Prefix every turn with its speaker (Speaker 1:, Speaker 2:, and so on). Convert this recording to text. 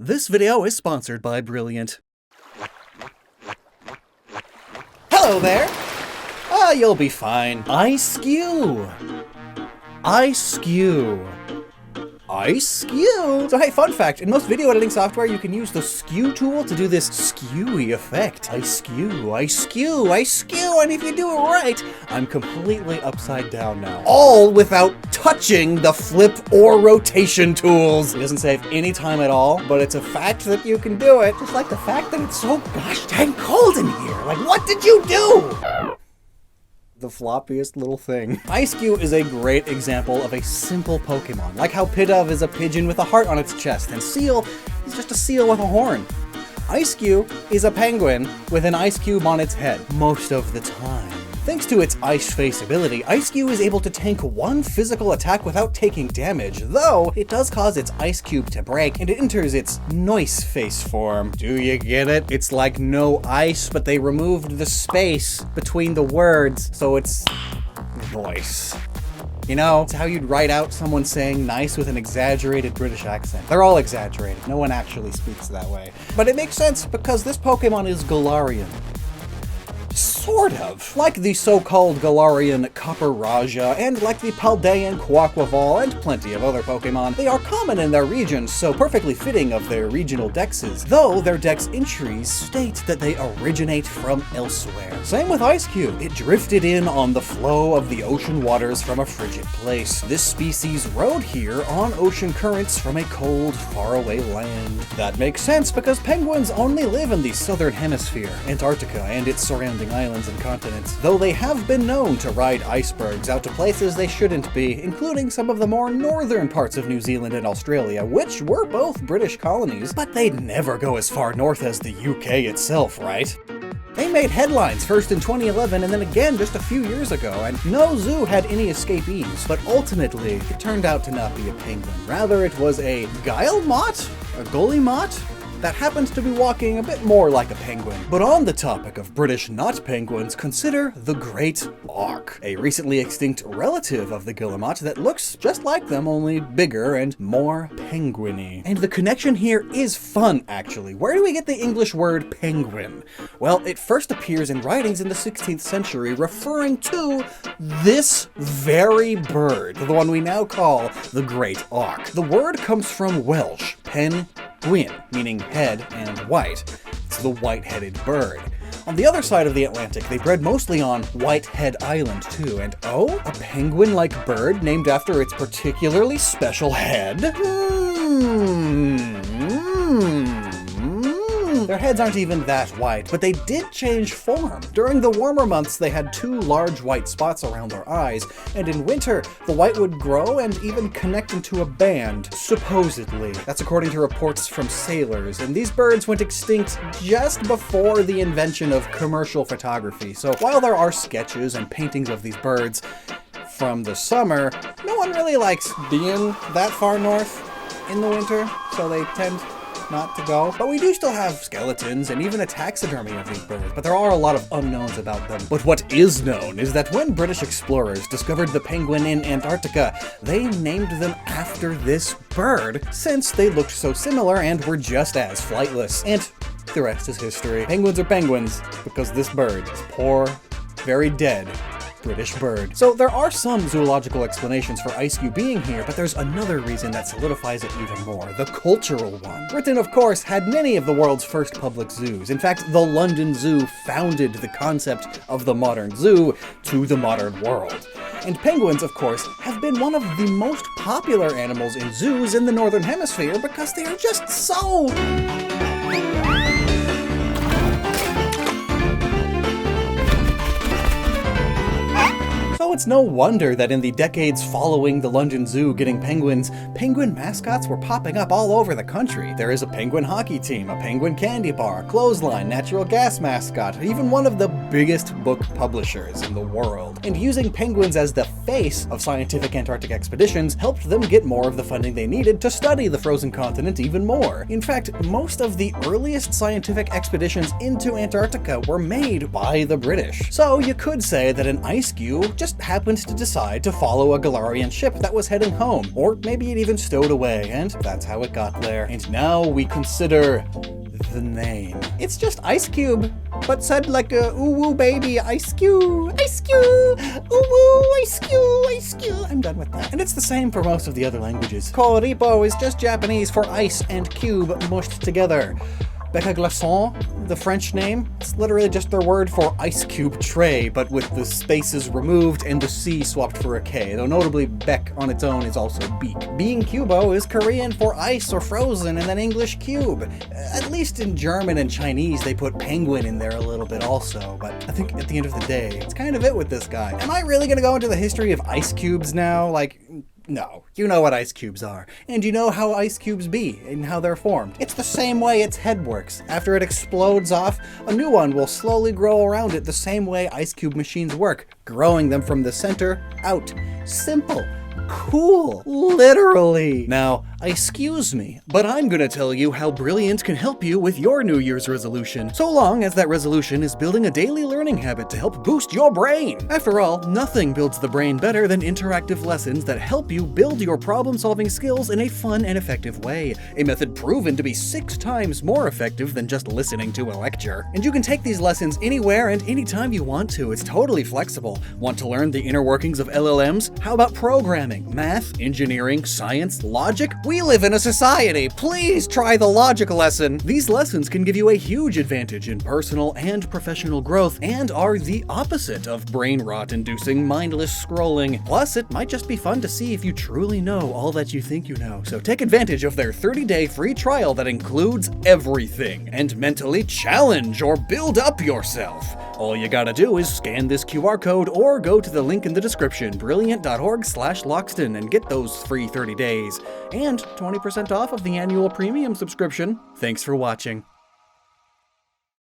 Speaker 1: This video is sponsored by Brilliant. Hello there! You'll be fine. Eiscue! Eiscue! Eiscue! So hey, fun fact, in most video editing software you can use the skew tool to do this skewy effect. Eiscue, and if you do it right, I'm completely upside down now. All without touching the flip or rotation tools. It doesn't save any time at all, but it's a fact that you can do it. Just like the fact that it's so gosh dang cold in here. Like, what did you do? The floppiest little thing. Eiscue is a great example of a simple Pokemon, like how Pidove is a pigeon with a heart on its chest, and Seel is just a seal with a horn. Eiscue is a penguin with an ice cube on its head, most of the time. Thanks to its ice face ability, Eiscue is able to tank one physical attack without taking damage, though it does cause its ice cube to break and it enters its Noice face form. Do you get it? It's like no ice, but they removed the space between the words, so it's Noice. You know, it's how you'd write out someone saying nice with an exaggerated British accent. They're all exaggerated. No one actually speaks that way. But it makes sense because this Pokemon is Galarian. Sort of. Like the so-called Galarian Copper Raja, and like the Paldean Quaquaval, and plenty of other Pokemon, they are common in their regions, so perfectly fitting of their regional dexes, though their dex entries state that they originate from elsewhere. Same with Eiscue. It drifted in on the flow of the ocean waters from a frigid place. This species rode here on ocean currents from a cold, faraway land. That makes sense because penguins only live in the southern hemisphere, Antarctica, and its surrounding islands and continents, though they have been known to ride icebergs out to places they shouldn't be, including some of the more northern parts of New Zealand and Australia, which were both British colonies, but they'd never go as far north as the UK itself, right? They made headlines first in 2011 and then again just a few years ago, and no zoo had any escapees, but ultimately it turned out to not be a penguin. Rather, it was a guillemot? A golimot? That happens to be walking a bit more like a penguin. But on the topic of British not penguins, consider the Great Auk, a recently extinct relative of the guillemot that looks just like them, only bigger and more penguin-y. And the connection here is fun, actually. Where do we get the English word penguin? Well, it first appears in writings in the 16th century referring to this very bird, the one we now call the Great Auk. The word comes from Welsh, pen-gwyn, meaning head and white. It's the white-headed bird. On the other side of the Atlantic, they bred mostly on Whitehead Island too, and oh, a penguin-like bird named after its particularly special head? Their heads aren't even that white, but they did change form. During the warmer months, they had two large white spots around their eyes, and in winter, the white would grow and even connect into a band, supposedly. That's according to reports from sailors, and these birds went extinct just before the invention of commercial photography. So while there are sketches and paintings of these birds from the summer, no one really likes being that far north in the winter, so they tend not to go. But we do still have skeletons and even a taxidermy of these birds, but there are a lot of unknowns about them. But what is known is that when British explorers discovered the penguin in Antarctica, they named them after this bird, since they looked so similar and were just as flightless. And the rest is history. Penguins are penguins because this bird is poor, very dead British bird. So there are some zoological explanations for Eiscue being here, but there's another reason that solidifies it even more, the cultural one. Britain, of course, had many of the world's first public zoos. In fact, the London Zoo founded the concept of the modern zoo to the modern world. And penguins, of course, have been one of the most popular animals in zoos in the Northern Hemisphere because they are just so So it's no wonder that in the decades following the London Zoo getting penguins, penguin mascots were popping up all over the country. There is a penguin hockey team, a penguin candy bar, clothesline, natural gas mascot, even one of the biggest book publishers in the world. And using penguins as the face of scientific Antarctic expeditions helped them get more of the funding they needed to study the frozen continent even more. In fact, most of the earliest scientific expeditions into Antarctica were made by the British. So you could say that an Eiscue just just happened to decide to follow a Galarian ship that was heading home, or maybe it even stowed away, and that's how it got there. And now we consider the name. It's just Eiscue, but said like a ooh-woo baby, Eiscue, Eiscue, ooh-woo, Eiscue, Eiscue. I'm done with that. And it's the same for most of the other languages. Koripo is just Japanese for ice and cube mushed together. Bec à glaçon, the French name, it's literally just their word for ice cube tray, but with the spaces removed and the C swapped for a K, though notably bec on its own is also beak. Being cubo is Korean for ice or frozen, and then English cube. At least in German and Chinese they put penguin in there a little bit also, but I think at the end of the day, it's kind of it with this guy. Am I really gonna go into the history of ice cubes now? Like, no, you know what ice cubes are, and you know how ice cubes be, and how they're formed. It's the same way its head works. After it explodes off, a new one will slowly grow around it the same way ice cube machines work, growing them from the center out. Simple. Cool. Literally. Now, excuse me, but I'm gonna tell you how Brilliant can help you with your New Year's resolution, so long as that resolution is building a daily learning habit to help boost your brain. After all, nothing builds the brain better than interactive lessons that help you build your problem-solving skills in a fun and effective way, a method proven to be 6 times more effective than just listening to a lecture. And you can take these lessons anywhere and anytime you want to. It's totally flexible. Want to learn the inner workings of LLMs? How about programming? Math, engineering, science, logic? We live in a society. Please try the logic lesson. These lessons can give you a huge advantage in personal and professional growth and are the opposite of brain rot-inducing mindless scrolling. Plus, it might just be fun to see if you truly know all that you think you know. So take advantage of their 30-day free trial that includes everything and mentally challenge or build up yourself. All you gotta do is scan this QR code or go to the link in the description, brilliant.org/Lockstin, and get those free 30 days and 20% off of the annual premium subscription. Thanks for watching.